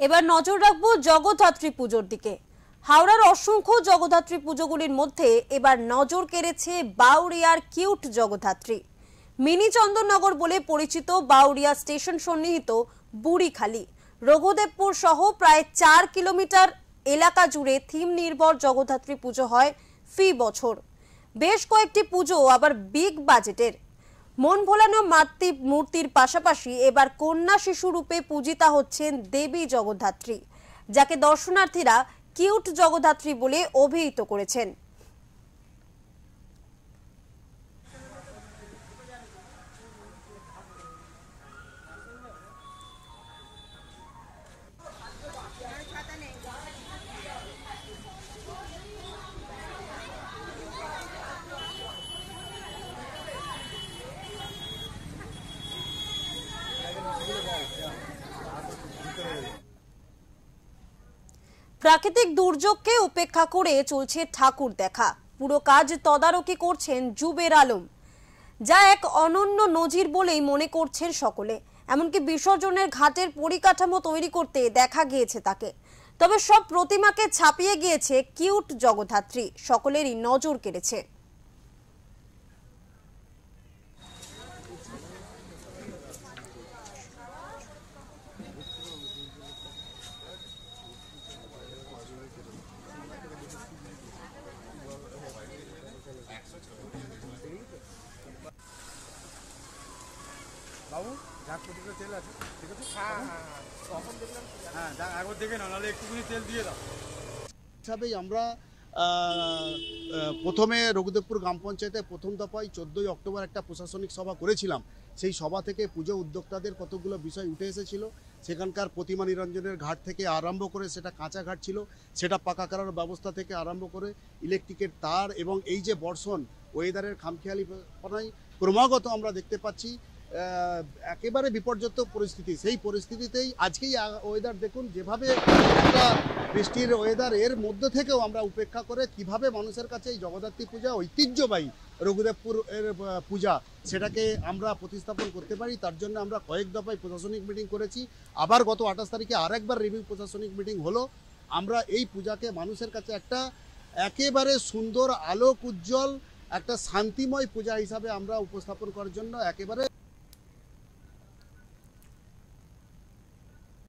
এবার নজর রাখবো জগদ্ধাত্রী পুজোর দিকে। হাওড়ার অসংখ্য জগদ্ধাত্রী পুজোগুলির মধ্যে এবার নজর কেড়েছে বাউরিয়ার কিউট জগদ্ধাত্রী। মিনি চন্দননগর বলে পরিচিত বাউরিয়া স্টেশন সন্নিহিত বুড়িখালি, রঘুদেবপুর সহ প্রায় 4 কিলোমিটার এলাকা জুড়ে থিম নির্ভর জগদ্ধাত্রী পুজো হয় ফি বছর। বেশ কয়েকটি পুজো আবার বিগ বাজেটের। মন ভোলানো মূর্তির পাশাপাশি এবার কন্যা শিশু রূপে পূজিতা হচ্ছেন দেবী জগদ্ধাত্রী, যাকে দর্শনার্থীরা কিউট জগদ্ধাত্রী বলে অভিহিত করেছেন। প্রাকৃতিক দুর্যোগকে উপেক্ষা করে চলছে ঠাকুর দেখা। পুরো কাজ তদারকি করছেন জুবের আলম, যা এক অনন্য নজির বলেই মনে করছেন সকলে। এমনকি বিসর্জনের ঘাটের পরিকাঠামো তৈরি করতে দেখা গিয়েছে তাকে। তবে সব প্রতিমাকে ছাপিয়ে গিয়েছে কিউট জগদ্ধাত্রী, সকলেরই নজর কেড়েছে। বাবু যাক প্রতিটা তেল আছে, ঠিক আছে? হ্যাঁ হ্যাঁ হ্যাঁ, তখন দেখলাম। হ্যাঁ যাক, একবার দেখে নাও, নাহলে একটুখানি তেল দিয়ে দাও। হিসাবেই আমরা প্রথমে রঘুদেবপুর গ্রাম পঞ্চায়েতে প্রথম দফায় 14ই অক্টোবর একটা প্রশাসনিক সভা করেছিলাম। সেই সভা থেকে পুজো উদ্যোক্তাদের কতগুলো বিষয় উঠে এসেছিল। সেখানকার প্রতিমা নিরঞ্জনের ঘাট থেকে আরম্ভ করে, সেটা কাঁচা ঘাট ছিল, সেটা পাকা করার ব্যবস্থা থেকে আরম্ভ করে ইলেকট্রিকের তার এবং এই যে বর্ষণ, ওয়েদারের খামখেয়ালিপনায় ক্রমাগত আমরা দেখতে পাচ্ছি একেবারে বিপর্যস্ত পরিস্থিতি। সেই পরিস্থিতিতেই আজকেই ওয়েদার দেখুন, যেভাবে একটা বৃষ্টির ওয়েদার, এর মধ্যে থেকেও আমরা উপেক্ষা করে কিভাবে মানুষের কাছে এই জগদ্ধাত্রী পূজা, ঐতিহ্যবাহী রঘুদেবপুর এর পূজা, সেটাকে আমরা প্রতিস্থাপন করতে পারি। তার জন্য আমরা কয়েক দফায় প্রশাসনিক মিটিং করেছি। আবার গত 28 তারিখে আরেকবার রিভিউ প্রশাসনিক মিটিং হলো। আমরা এই পূজাকে মানুষের কাছে একটা একেবারে সুন্দর, আলোক উজ্জ্বল, একটা শান্তিময় পূজা হিসাবে আমরা উপস্থাপন করার জন্য একেবারে